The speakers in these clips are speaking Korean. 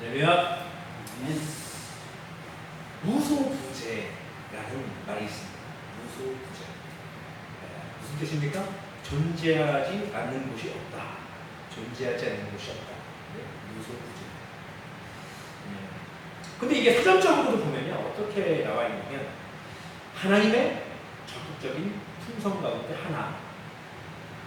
할렐루야. 무소부재라는 말이 있습니다. 무소부재. 무슨 뜻입니까? 존재하지 않는 곳이 없다. 존재하지 않는 곳이 없다. 무소부재. 근데 이게 사전적으로도 보면요, 어떻게 나와 있냐면 하나님의 적극적인 품성 가운데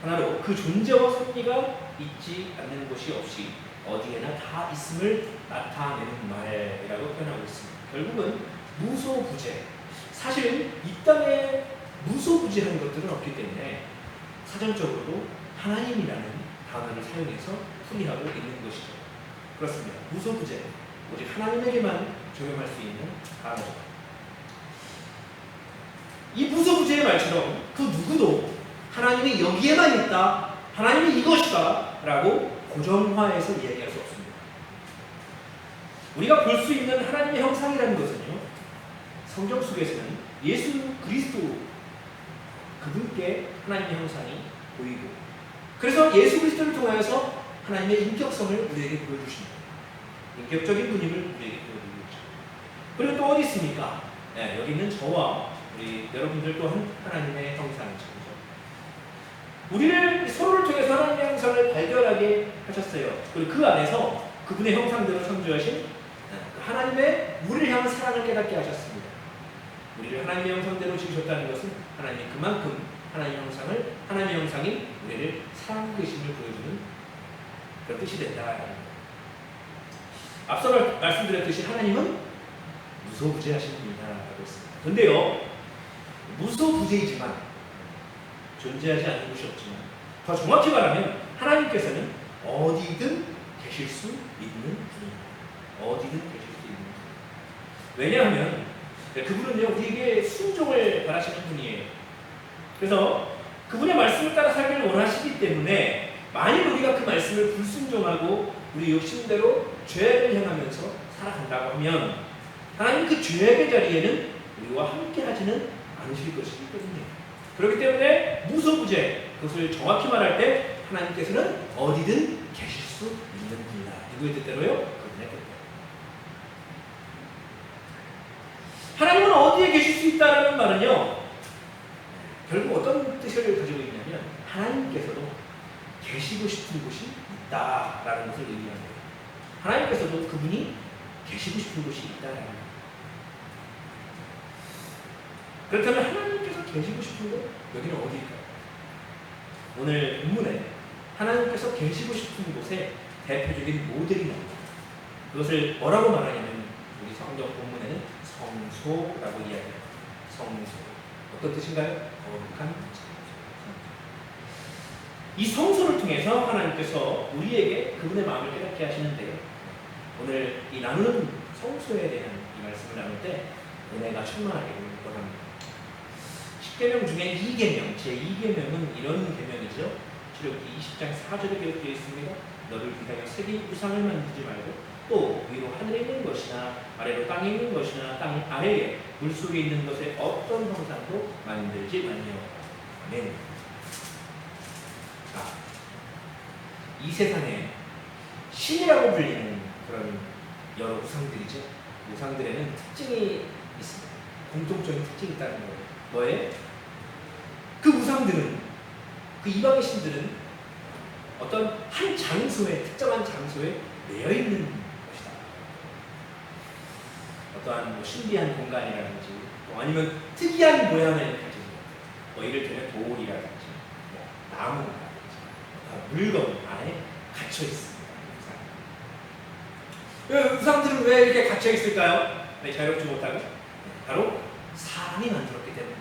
하나로 그 존재와 섭리가 있지 않는 곳이 없이 어디에나 다 있음을 나타내는 말이라고 표현하고 있습니다. 결국은 무소부재. 사실 이 땅에 무소부재한 것들은 없기 때문에 사전적으로도 하나님이라는 단어를 사용해서 풀이하고 있는 것이죠. 그렇습니다. 무소부재. 오직 하나님에게만 적용할 수 있는 단어죠. 이 무소부재의 말처럼 그 누구도 하나님이 여기에만 있다, 하나님이 이것이다 라고 고정화해서 이야기할 수 없습니다. 우리가 볼 수 있는 하나님의 형상이라는 것은요, 성경 속에서는 예수 그리스도 그분께 하나님의 형상이 보이고, 그래서 예수 그리스도를 통하여서 하나님의 인격성을 우리에게 보여주십니다. 인격적인 분임을 우리에게 보여주고 있죠. 그리고 또 어디 있습니까? 네, 여기 있는 저와 우리 여러분들 또한 하나님의 형상이죠. 우리를 서로를 통해서 하나님의 형상을 발견하게 하셨어요. 그리고 그 안에서 그분의 형상대로 창조하신 하나님의 우리를 향한 사랑을 깨닫게 하셨습니다. 우리를 하나님의 형상대로 지으셨다는 것은 하나님이 그만큼 하나님의 형상이 우리를 사랑하는 것임을 보여주는 그런 뜻이 된다. 앞서 말씀드렸듯이 하나님은 무소부재하신 분이다라고 했습니다. 그런데요, 무소부재이지만 존재하지 않는 곳이 없지만, 더 정확히 말하면 하나님께서는 어디든 계실 수 있는 분입니다. 어디든 계실 수 있는 분. 왜냐하면 그분은요, 우리에게 순종을 바라시는 분이에요. 그래서 그분의 말씀을 따라 살기를 원하시기 때문에 만일 우리가 그 말씀을 불순종하고 우리 욕심대로 죄를 행하면서 살아간다고 하면 하나님 그 죄악의 자리에는 우리와 함께 하지는 않으실 것이기 때문에, 그렇기 때문에 무소부재, 그것을 정확히 말할 때 하나님께서는 어디든 계실 수 있는 분이다. 누구의 뜻대로요? 그분의 뜻대로. 하나님은 어디에 계실 수 있다는 말은요, 결국 어떤 뜻을 가지고 있냐면 하나님께서도 계시고 싶은 곳이 있다라는 것을 의미합니다. 하나님께서도 그분이 계시고 싶은 곳이 있다라는 것. 그렇다면 하나님께서 계시고 싶은 곳, 여기는 어디일까요? 오늘 본문에 하나님께서 계시고 싶은 곳의 대표적인 모델이 나옵니다. 그것을 뭐라고 말하냐면 우리 성경 본문에는 성소라고 이야기합니다. 성소. 어떤 뜻인가요? 거룩한 성소. 이 성소를 통해서 하나님께서 우리에게 그분의 마음을 깨닫게 하시는데요. 오늘 이 나누는 성소에 대한 이 말씀을 나눌 때 은혜가 충만하기를 원합니다. 10계명 중에 2계명, 제2계명은 이런 계명이죠. 출애굽기 20장 4절에 기록되어 있습니다. 너를 위하여 새긴 우상을 만들지 말고 또 위로 하늘에 있는 것이나 아래로 땅에 있는 것이나 땅 아래에 물속에 있는 것에 어떤 형상도 만들지 말며. 아멘. 이 세상에 신이라고 불리는 그런 여러 우상들이죠. 우상들에는 특징이 있습니다. 공통적인 특징이 있다는 거예요. 뭐예요? 그 우상들은, 그 이방의 신들은 어떤 한 장소에, 특정한 장소에 매여 있는 것이다. 어떠한 신비한 공간이라든지, 아니면 특이한 모양을 가진 것, 이를테면 돌이라든지, 나무라든지, 물건 안에 갇혀 있습니다. 우상들은 왜 이렇게 갇혀 있을까요? 왜 자유롭지 못하고? 바로 사람이 만들었기 때문에.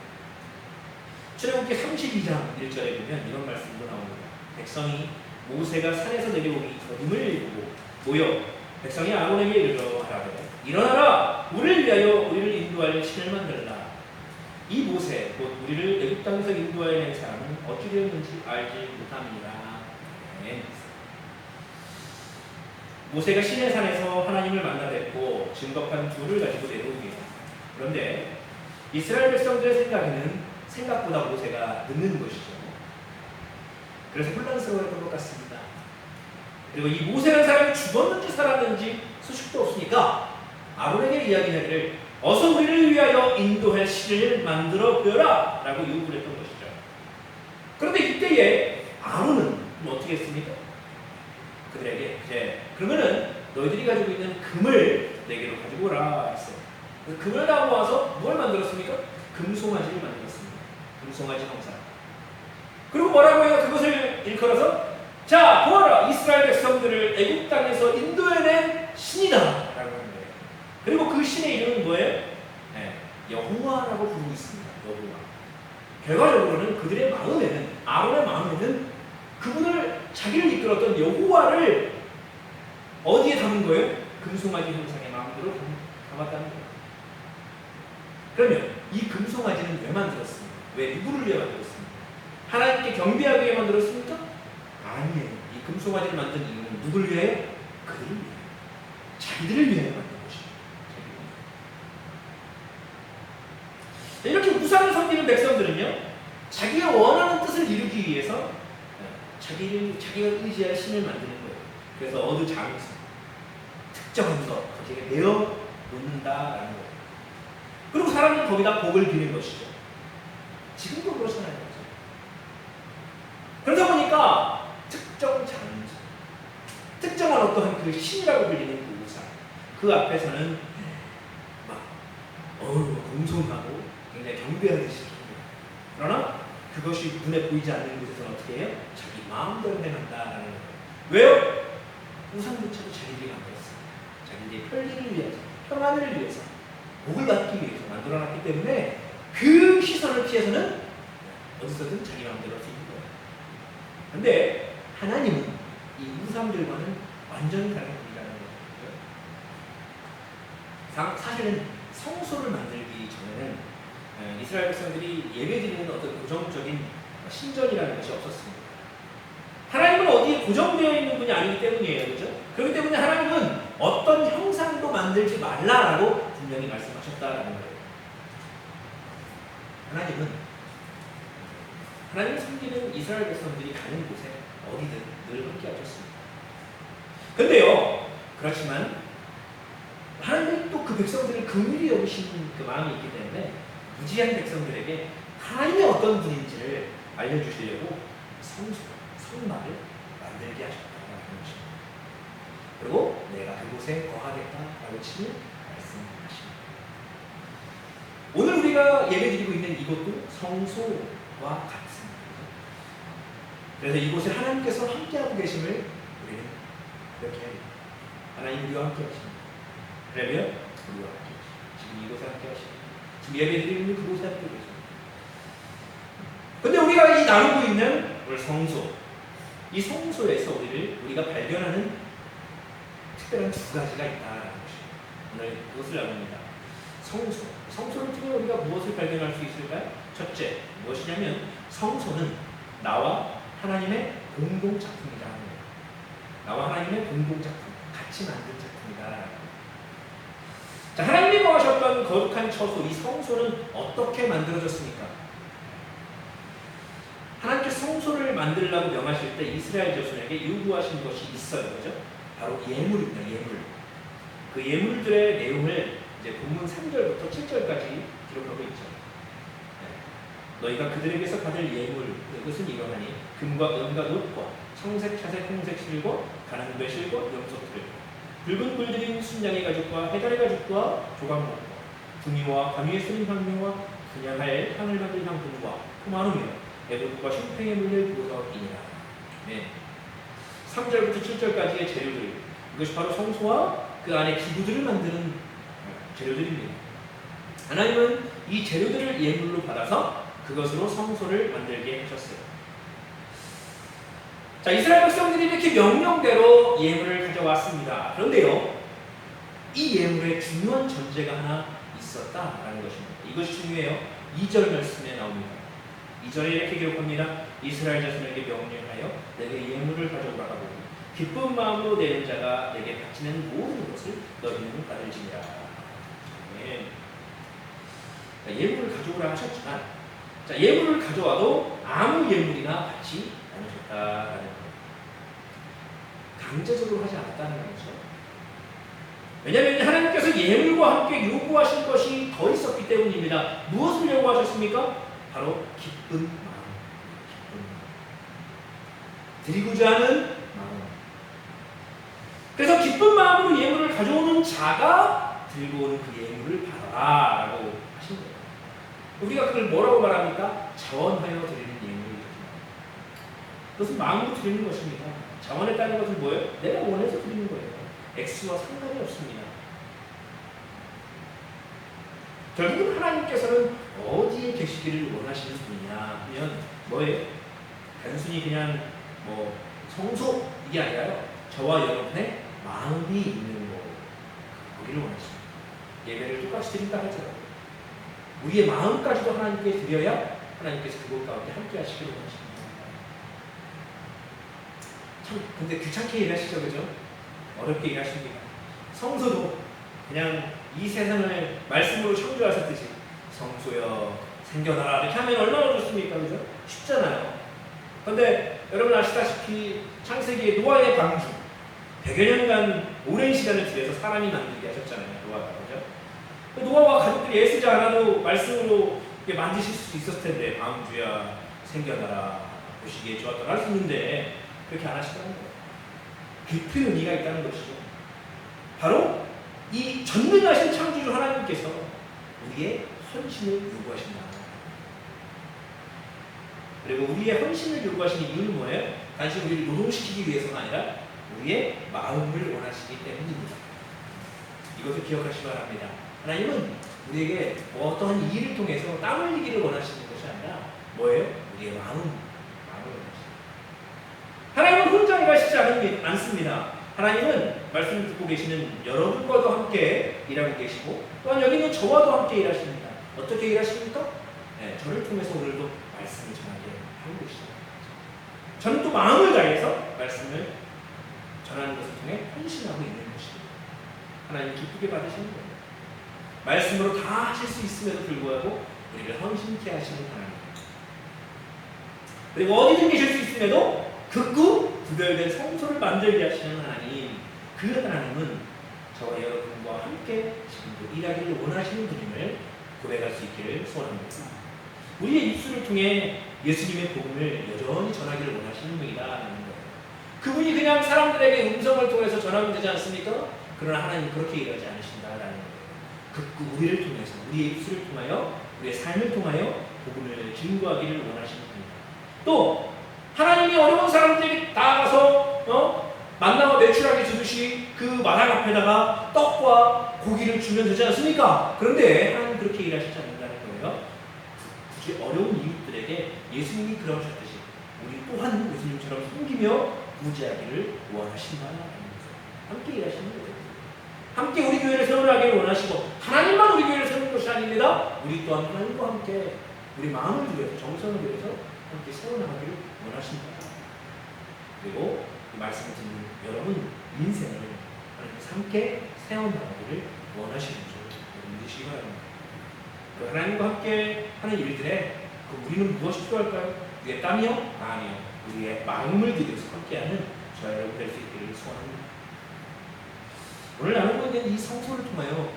출애굽기 32장 1절에 보면 이런 말씀도 나옵니다. 백성이 모세가 산에서 내려오기 전임을 보고 모여 백성이 아론에게 이르러 하라되 일어나라, 우리를 위하여 우리를 인도할 신을 만들라. 이 모세 곧 우리를 애굽 땅에서 인도하여 사람은 어찌 되었는지 알지 못함이니라. 네. 모세가 시내 산에서 하나님을 만나 뵙고 증거판 둘을 가지고 내려옵니다. 그런데 이스라엘 백성들의 생각에는 생각보다 모세가 늦는 것이죠. 그래서 혼란스러워했던 것 같습니다. 그리고 이 모세라는 사람이 죽었는지 살았는지 소식도 없으니까 아론에게 이야기하기를 어서 우리를 위하여 인도할 신을 만들어 보여라 라고 요구를 했던 것이죠. 그런데 이때에 아론은 어떻게 했습니까? 그들에게 그러면은 너희들이 가지고 있는 금을 내게로 가지고 오라 했어요. 금을 가지고 와서 뭘 만들었습니까? 금송아지를 만들었습니다. 금송아지 형상. 그리고 뭐라고 해요? 그것을 일컬어서 자 보아라 이스라엘 백성들을 애굽 땅에서 인도해낸 신이다 라고 하는 거예요. 그리고 그 신의 이름은 뭐예요? 여호와라고 부르고 있습니다. 여호와. 결과적으로는 그들의 마음에는 아론의 마음에는 그분을 자기를 이끌었던 여호와를 어디에 담은 거예요? 금송아지 형상의 마음대로 담았다는 거예요. 그러면 이 금송아지는 왜 만들었습니까? 왜 누구를 위해 만들었습니까? 하나님께 경배하기 위해 만들었습니까? 아니에요. 이 금송아지를 만든 이유는 누구를 위해? 그들을 위해. 자기들을 위해 만든 것이죠. 이렇게 우상을 섬기는 백성들은요, 자기가 원하는 뜻을 이루기 위해서 자기가 의지할 신을 만드는 거예요. 그래서 어느 장에서 특정한 것, 거기에 내어 놓는다라는 거예요. 그리고 사람은 거기다 복을 비는 것이죠. 지금도 그렇잖아요. 그러다 보니까 특정 장소, 특정한 어떠한 그 신이라고 불리는 그 우상, 그 앞에서는 막 공손하고 굉장히 경배하듯이 합니다. 그러나 그것이 눈에 보이지 않는 곳에서는 어떻게 해요? 자기 마음대로 행한다라는 거예요. 왜요? 우상조차도 자기들이 만들었어요. 자기들의 편리를 위해서, 평안을 위해서, 복을 받기 위해서 만들어놨기 때문에 그 시선을 피해서는 어디서든 자기 마음대로 할 수 있는 거예요. 그런데 하나님은 이 우상들과는 완전히 다른 분이라는 거예요. 사실은 성소를 만들기 전에는 이스라엘 백성들이 예배드리는 어떤 고정적인 신전이라는 것이 없었습니다. 하나님은 어디에 고정되어 있는 분이 아니기 때문이에요. 그렇죠? 그렇기 때문에 하나님은 어떤 형상도 만들지 말라라고 분명히 말씀하셨다라는 거예요. 하나님을 섬기는 이스라엘 백성들이 가는 곳에 어디든 늘 함께 하셨습니다. 근데요, 그렇지만 하나님은 또 그 백성들을 긍휼히 여기시는 그 마음이 있기 때문에 무지한 백성들에게 하나님이 어떤 분인지를 알려주시려고 성막을 만들게 하셨다는 것입니다. 그리고 내가 그곳에 거하겠다라고 치는 말씀하십니다. 오늘 우리가 예배드리고 있는 이곳도 성소와 같습니다. 그래서 이곳에 하나님께서 함께하고 계심을 우리는 그렇게 합니다. 하나님 우리와 함께 하십니다. 그러면 우리와 함께 하십니다. 지금 이곳에 함께 하십니다. 지금 예배드리는 그곳에 함께 계십니다. 근데 우리가 이 나누고 있는 오늘 성소, 이 성소에서 우리가 발견하는 특별한 두 가지가 있다는 것입니다. 오늘 그것을 나눕니다. 성소를 통해 우리가 무엇을 발견할 수 있을까요? 첫째, 무엇이냐면 성소는 나와 하나님의 공동작품이라는 거예요. 나와 하나님의 공동작품, 같이 만든 작품이다. 자, 하나님이 거하셨던 거룩한 처소, 이 성소는 어떻게 만들어졌습니까? 하나님께서 성소를 만들라고 명하실 때 이스라엘 자손에게 요구하신 것이 있어요. 그죠? 바로 예물입니다. 예물. 그 예물들의 내용을 이제 본문 3절부터 7절까지 기록하고 있죠. 너희가 그들에게서 받을 예물, 그것은 이러하니 금과 은과 놋과 청색, 차색, 홍색 실과 가난배 실과 염소틀, 붉은 꿀들인 순양의 가죽과 해달의 가죽과 조각목과 등이와 관위에 쓰는 향료와 분양할 향을 받을 향분과 포마누며 애봇과 흉패에 물릴 보석이니라. 네. 3절부터 7절까지의 재료들, 이것이 바로 성소와 그 안에 기구들을 만드는 재료들입니다. 하나님은 이 재료들을 예물로 받아서 그것으로 성소를 만들게 하셨어요. 자, 이스라엘 백성들이 이렇게 명령대로 예물을 가져왔습니다. 그런데요, 이 예물에 중요한 전제가 하나 있었다라는 것입니다. 이것이 중요해요. 2절 말씀에 나옵니다. 2절에 이렇게 기록합니다. 이스라엘 자손에게 명령하여 내게 예물을 가져오라 하고 기쁜 마음으로 내는 자가 내게 바치는 모든 것을 너희는 받을지니라. 네. 자, 예물을 가져오라 하셨지만, 자, 예물을 가져와도 아무 예물이나 받지 않으셨다라는 거예요. 강제적으로 하지 않았다는 거죠. 왜냐하면 하나님께서 예물과 함께 요구하신 것이 더 있었기 때문입니다. 무엇을 요구하셨습니까? 바로 기쁜 마음. 드리고자 하는 마음. 그래서 기쁜 마음으로 예물을 가져오는 자가 들고 오는 그 예물을 받아라 라고 하신 거예요. 우리가 그걸 뭐라고 말합니까? 자원하여 드리는 예물이죠. 그것은 마음으로 드리는 것입니다. 자원했다는 것은 뭐예요? 내가 원해서 드리는 거예요. 액수와 상관이 없습니다. 결국은 하나님께서는 어디에 계시기를 원하시는 분이냐 하면 뭐예요? 단순히 그냥 뭐 성소 이게 아니라요. 저와 여러분의 마음이 있는 곳 거기를 원하십니다. 예배를 똑같이 드린다 하더라도 우리의 마음까지도 하나님께 드려야 하나님께서 그곳 가운데 함께 하시기를 원하십니다. 참 근데 귀찮게 일하시죠, 그죠? 어렵게 일하십니다. 성소도 그냥 이 세상을 말씀으로 창조하셨듯이 성소여 생겨나라 이렇게 하면 얼마나 좋습니까, 그죠? 쉽잖아요. 그런데 여러분 아시다시피 창세기의 노아의 방주 100여 년간 오랜 시간을 들여서 사람이 만들게 하셨잖아요, 노아가. 그죠? 노아와 가족들이 애쓰지 않아도 말씀으로 만드실 수 있었을 텐데 방주야 생겨나라 보시기에 좋았더라 할 수 있는데 그렇게 안 하시다는 거예요. 깊은 의미가 있다는 것이죠. 바로 이 전능하신 창조주 하나님께서 우리의 헌신을 요구하신다. 그리고 우리의 헌신을 요구하시는 이유는 뭐예요? 단지 우리를 노동시키기 위해서가 아니라 우리의 마음을 원하시기 때문입니다. 이것을 기억하시기 바랍니다. 하나님은 우리에게 어떠한 일을 통해서 땀 흘리기를 원하시는 것이 아니라 뭐예요? 우리의 마음을 원하십니다. 하나님은 혼자 일하시지 않습니다. 하나님은 말씀을 듣고 계시는 여러분과도 함께 일하고 계시고 또한 여기 있는 저와도 함께 일하십니다. 어떻게 일하십니까? 네, 저를 통해서 오늘도 말씀을 전하게 하고 계시죠. 저는 또 마음을 다해서 말씀을 전하는 것을 통해 헌신하고 있는 것입니다. 하나님 기쁘게 받으시는 거예요. 말씀으로 다 하실 수 있음에도 불구하고 우리를 헌신케 하시는 하나님. 그리고 어디든 계실 수 있음에도 극구 구별된 성소를 만들게 하시는 하나님. 그 하나님은 저와 여러분과 함께 지금도 일하기를 원하시는 분임을 고백할 수 있기를 소원합니다. 우리의 입술을 통해 예수님의 복음을 여전히 전하기를 원하시는 분이다라는 거예요. 그분이 그냥 사람들에게 음성을 통해서 전하면 되지 않습니까? 그러나 하나님은 그렇게 일하지 않으신다라는 거예요. 극구 우리를 통해서, 우리의 입술을 통하여, 우리의 삶을 통하여 복음을 증거하기를 원하시는 분입니다. 또 하나님이 어려운 사람들에게 나아가서 만나와 매출하게 주듯이 그 마당 앞에다가 떡과 고기를 주면 되지 않습니까? 그런데 하나님은 그렇게 일하시지 않는다는 거예요. 굳이 어려운 이웃들에게 예수님이 그러셨듯이 우리 또한 예수님처럼 섬기며 구제하기를 원하신다는 거예요. 함께 일하시는 거예요. 함께 우리 교회를 세워나가기를 원하시고 하나님만 우리 교회를 세우는 것이 아닙니다. 우리 또한 하나님과 함께 우리 마음을 들여서 정성을 들여서 함께 세워나가기를 원하신다. 그리고 이 말씀을 듣는 여러분 인생을 하나님께서 함께 세워나가기를 원하시는 줄 믿으시기 바랍니다. 그 하나님과 함께 하는 일들에 우리는 무엇이 필요할까요? 우리의 땀이요? 아니요. 우리의 마음을 들여서 함께하는 저와 여러분 될 수 있기를 소원합니다. 오늘 나누고 있는 이 성소를 통하여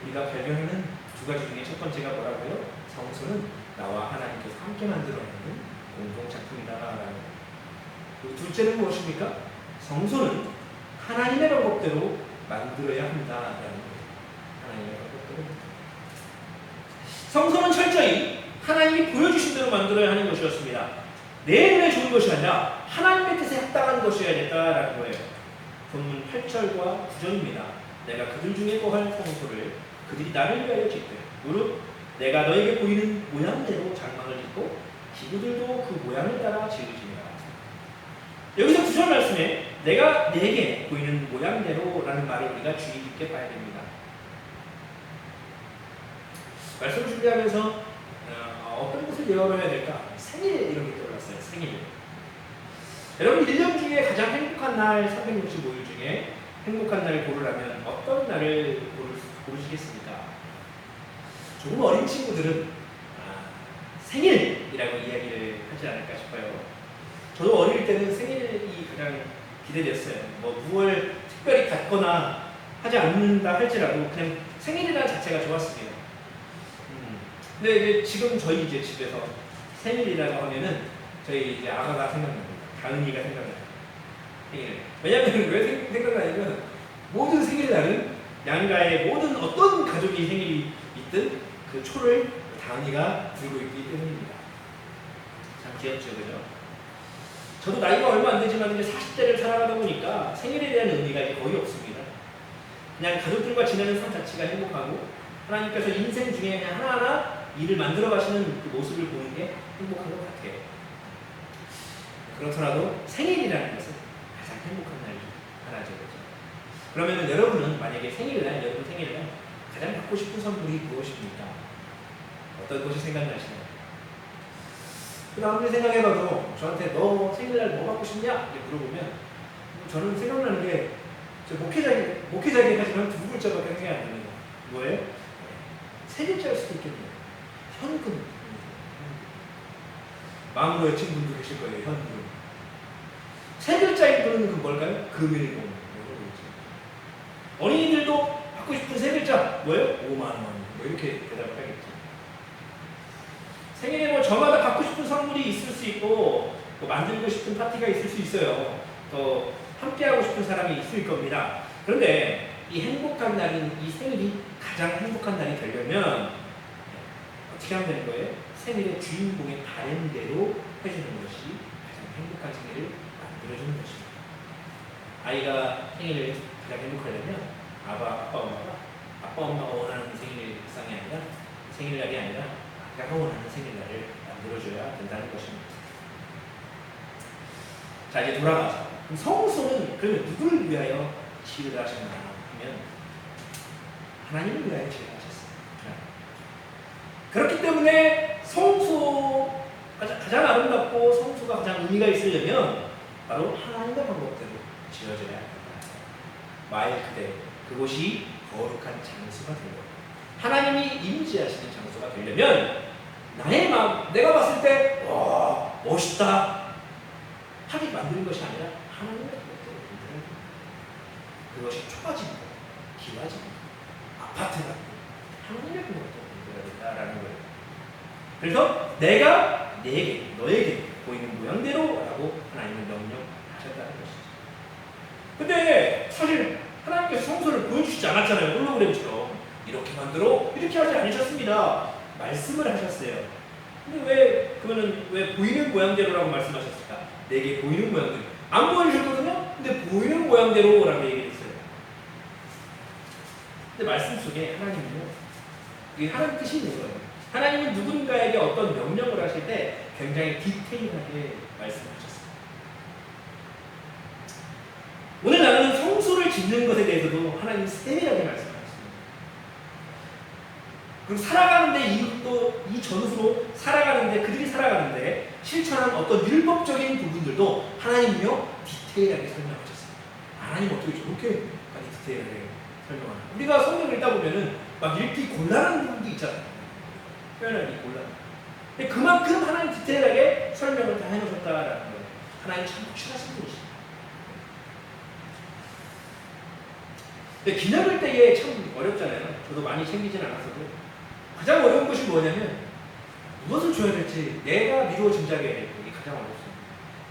우리가 발견하는 두 가지 중에 첫 번째가 뭐라고요? 성소는 나와 하나님께서 함께 만들어내는 공동작품이다라는. 그리고 둘째는 무엇입니까? 성소는 하나님의 방법대로 만들어야 한다라는 거예요. 하나님의 방법대로. 성소는 철저히 하나님이 보여주신 대로 만들어야 하는 것이었습니다. 내 눈에 좋은 것이 아니라 하나님의 뜻에 합당한 것이어야 됐다라는 거예요. 본문 8절과 9절입니다. 내가 그들 중에 거할 성소를 그들이 나를 위하여 짓되 무릇 내가 너에게 보이는 모양대로 장막을 짓고 기구들도 그 모양을 따라 지으시니라. 여기서 9절 말씀에 내가 내게 보이는 모양대로 라는 말을 우리가 주의 깊게 봐야 됩니다. 말씀을 준비하면서 어떤 것을 예언해야 될까? 생일 이런 게 떠올랐어요. 생일. 여러분 1년 중에 가장 행복한 날 365일 중에 행복한 날을 고르라면 어떤 날을 고르시겠습니까? 조금 어린 친구들은 생일이라고 이야기를 하지 않을까 싶어요. 저도 어릴 때는 생일이 가장 기대됐어요. 뭐 무얼 특별히 갖거나 하지 않는다 할지라도 그냥 생일이라는 자체가 좋았습니다. 근데 이제 지금 저희 이제 집에서 생일이라고 하면은 저희 이제 아가가 생각납니다. 다은이가 생각나요. 생일. 왜냐면 왜 생각나냐면 모든 생일날은 양가의 모든 어떤 가족이 생일이 있든 그 초를 다은이가 들고 있기 때문입니다. 참 귀엽죠, 그죠? 저도 나이가 얼마 안 되지만 이제 40대를 살아가다 보니까 생일에 대한 의미가 이제 거의 없습니다. 그냥 가족들과 지내는 삶 자체가 행복하고 하나님께서 인생 중에 그냥 하나하나 일을 만들어 가시는 그 모습을 보는 게 행복한 것 같아요. 그렇더라도 생일이라는 것은 가장 행복한 날 중 하나죠. 그렇죠? 그러면 여러분은 만약에 여러분 생일날 가장 받고 싶은 선물이 무엇입니까? 어떤 것이 생각나시나요? 아무리 생각해봐도 저한테 너 생일날 뭐 받고 싶냐? 이렇게 물어보면 저는 생각나는 게 목회자이긴 하지만 두 글자밖에 생각이 안 납니다. 뭐예요? 세 글자일 수도 있겠네요. 현금. 마음으로 외친 분도 계실 거예요. 현금. 세 글자인 분은 뭘까요? 금일봉. 어린이들도 받고 싶은 세 글자 뭐예요? 5만 원. 뭐 이렇게 대답을 하겠죠. 생일에 뭐 저마다 받고 싶은 선물이 있을 수 있고 또 만들고 싶은 파티가 있을 수 있어요. 또 함께하고 싶은 사람이 있을 겁니다. 그런데 이 행복한 날인 이 생일이 가장 행복한 날이 되려면 어떻게 하면 되는 거예요? 생일의 주인공의 바램대로 해주는 것이 가장 행복한 생일을 만들어주는 것입니다. 아이가 생일을 가장 행복하려면 아빠 엄마가 원하는 생일상이 아니라 생일날이 아니라 아빠가 원하는 생일날을 만들어줘야 된다는 것입니다. 자, 이제 돌아가서 그럼 성소는 그러면 누구를 위하여 지으라 하셨나 하면 하나님을 위하여 지으라 하셨습니다. 그렇기 때문에 성소 가장 아름답고 성소가 가장 의미가 있으려면 바로 하나님의 방법대로 지어져야 합니다. 말 그대로 그곳이 거룩한 장소가 되려고 하나님이 임재하시는 장소가 되려면 나의 마음, 내가 봤을 때 와 멋있다 하게 만드는 것이 아니라 하나님의 방법대로 만드는 거예요. 그것이 좁아진 거, 기와진 거, 아파트 같은 하나님의 방법대로 만들어야 된다라는 거예요. 그래서 내가 너에게 보이는 모양대로라고 하나님은 명령하셨다는 것이죠. 근데 사실 하나님께서 성소를 보여주시지 않았잖아요. 홀로그램처럼 이렇게 만들어 이렇게 하지 않으셨습니다. 말씀을 하셨어요. 근데 왜 보이는 모양대로라고 말씀하셨을까? 내게 보이는 모양대로 안 보여주셨거든요. 근데 보이는 모양대로라고 얘기했어요. 근데 말씀 속에 하나님은요, 이게 하나님 뜻이 있는 거예요. 하나님은 누군가에게 어떤 명령을 하실 때 굉장히 디테일하게 말씀하셨어요. 오늘 나누는 성소를 짓는 것에 대해서도 하나님이 세밀하게 말씀하셨습니다. 그리고 살아가는데 이 전후로 살아가는데 그들이 살아가는데 실천한 어떤 율법적인 부분들도 하나님이요 디테일하게 설명하셨습니다. 하나님 어떻게 저렇게까지 디테일하게 설명하나? 우리가 성경을 읽다 보면은 막 읽기 곤란한 부분도 있잖아요. 표현하기 곤란. 근데 그만큼 하나님 디테일하게 설명을 다 해놓으셨다라는 거예요. 하나님 참 확실하신 분이시죠. 근데 기념일 때에 참 어렵잖아요. 저도 많이 챙기진 않았어도 가장 어려운 것이 뭐냐면 무엇을 줘야 될지 내가 미루어 짐작해야 될 게 가장 어렵습니다.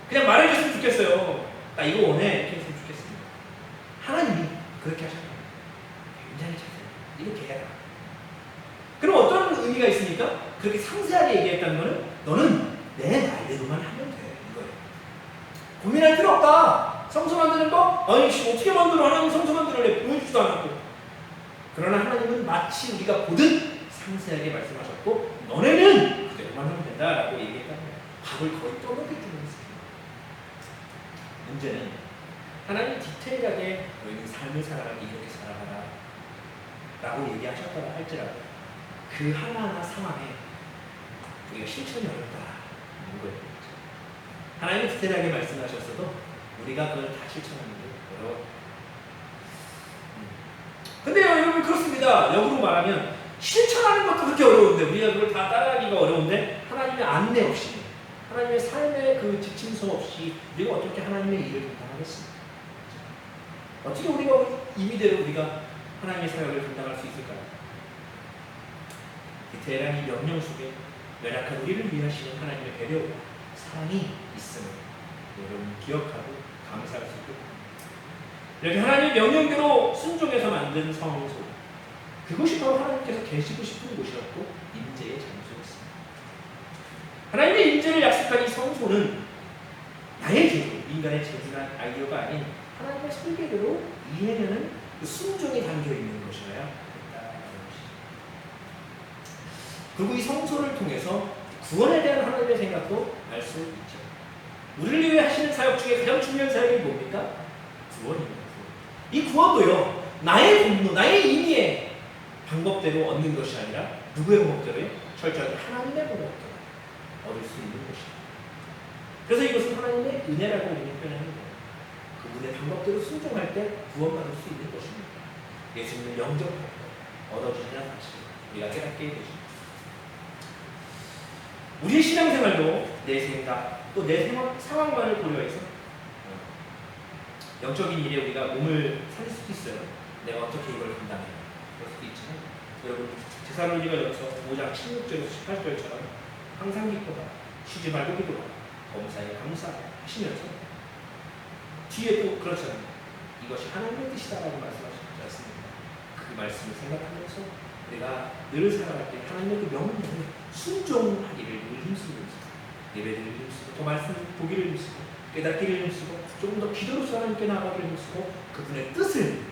그냥 말해줬으면 좋겠어요. 나 이거 원해 이렇게 했으면 좋겠습니다. 하나님이 그렇게 하셨어요. 굉장히 자세히 이렇게 해라. 그럼 어떤 의미가 있습니까? 그렇게 상세하게 얘기했다는 거는 너는 내 말대로만 하면 돼 이거예요. 고민할 필요 없다. 성소 만드는 거? 아니 어떻게 만들어? 하나님 성소 만들어내 보여주지도 않았고. 그러나 하나님은 마치 우리가 보듯 상세하게 말씀하셨고 너네는 그대로만 하면 된다라고 얘기했다는 거예요. 밥을 거의 떠먹게 주는 것입니다. 문제는 하나님 디테일하게 너희는 삶을 살아가기 이렇게 살아가라 라고 얘기하셨다고 할지라도 그 하나하나 상황에 우리가 실천이 어렵다는 거예요. 하나님이 디테일하게 말씀하셨어도 우리가 그걸 다 실천하는 게 어려워요. 근데요, 여러분 그렇습니다. 역으로 말하면 실천하는 것도 그렇게 어려운데 우리가 그걸 다 따라하기가 어려운데 하나님의 안내 없이 하나님의 삶의 그 지침서 없이 우리가 어떻게 하나님의 일을 감당하겠습니까? 어떻게 우리가 임의대로 우리가 하나님의 사역을 감당할 수 있을까요? 이 대단히 명령 속에 연약한 우리를 위하시는 하나님의 배려와 사랑이 있음을 여러분 기억하고 감사할 수 있고, 이렇게 하나님의 명령대로 순종해서 만든 성소, 그것이 바로 하나님께서 계시고 싶은 곳이었고 임재의 장소였습니다. 하나님의 임재를 약속한 이 성소는 나의 제도, 인간의 제도나 아이디어가 아닌 하나님의 설계대로 이해하는 그 순종이 담겨있는 것이어야 했다는 것이죠. 그리고 이 성소를 통해서 구원에 대한 하나님의 생각도 알 수 있죠. 우리를 위해 하시는 사역 중에 가장 중요한 사역이 뭡니까? 구원입니다. 이 구원도요, 나의 분노, 나의 임의의 방법대로 얻는 것이 아니라 누구의 방법대로요? 철저하게 하나님의 방법대로 얻을 수 있는 것이다. 그래서 이것은 하나님의 은혜라고 우리는 표현하는 거예요. 그분의 방법대로 순종할 때 구원받을 수 있는 것입니다. 예수님을 영접할 때 얻어지는 사실 우리가 깨닫게 되십니다. 우리의 신앙생활도 내 생각 또 내 상황만을 고려해서 영적인 일에 우리가 몸을 살릴 수도 있어요. 내가 어떻게 이걸 감당해? 그럴 수도 있지만 여러분 제사로니가전서 5장 16절에서 18절처럼 항상 기뻐하라, 쉬지 말고 기도하라, 범사에 감사하시면서 뒤에 또 그렇잖아요. 이것이 하나님의 뜻이다라고 말씀하셨지 않습니까? 그 말씀을 생각하면서 내가 늘 살아갈 때 하나님의 그 명령에 순종하기를 늘 힘쓰면서 예배를 힘쓰고 또 말씀 보기를 힘쓰고 깨닫기를 힘쓰고 조금 더 기도로서 하나님께 나아가기를 힘쓰고 그분의 뜻을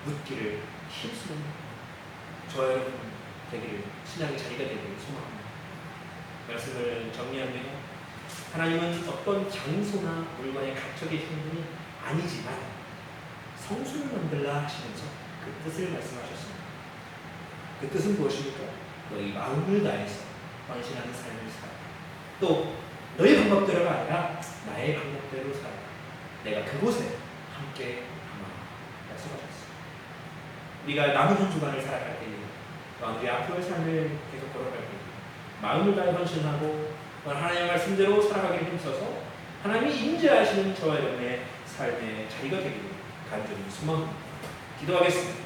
묻기를 힘쓰는 저와 여러분 되기를 신앙의 자리가 되기를 소망합니다. 말씀을 정리하면 하나님은 어떤 장소나 물건에 갇혀 계시는 분이 아니지만 성소를 만들라 하시면서 그 뜻을 말씀하셨습니다. 그 뜻은 무엇입니까? 너희 마음을 다해서 헌신하는 삶을 살아. 또 너희 방법대로가 아니라 나의 방법대로 살아. 내가 그곳에 함께 하마 약속하셨습니다. 우리가 남은 한 주간을 살아갈 때에 우리 앞으로의 삶을 계속 걸어갈 때 마음을 다해 헌신하고 하나님의 말씀대로 살아가기를 힘써서 하나님이 임재하시는 저와 여러분의 삶의 자리가 되기를 간절히 소망합니다. 기도하겠습니다.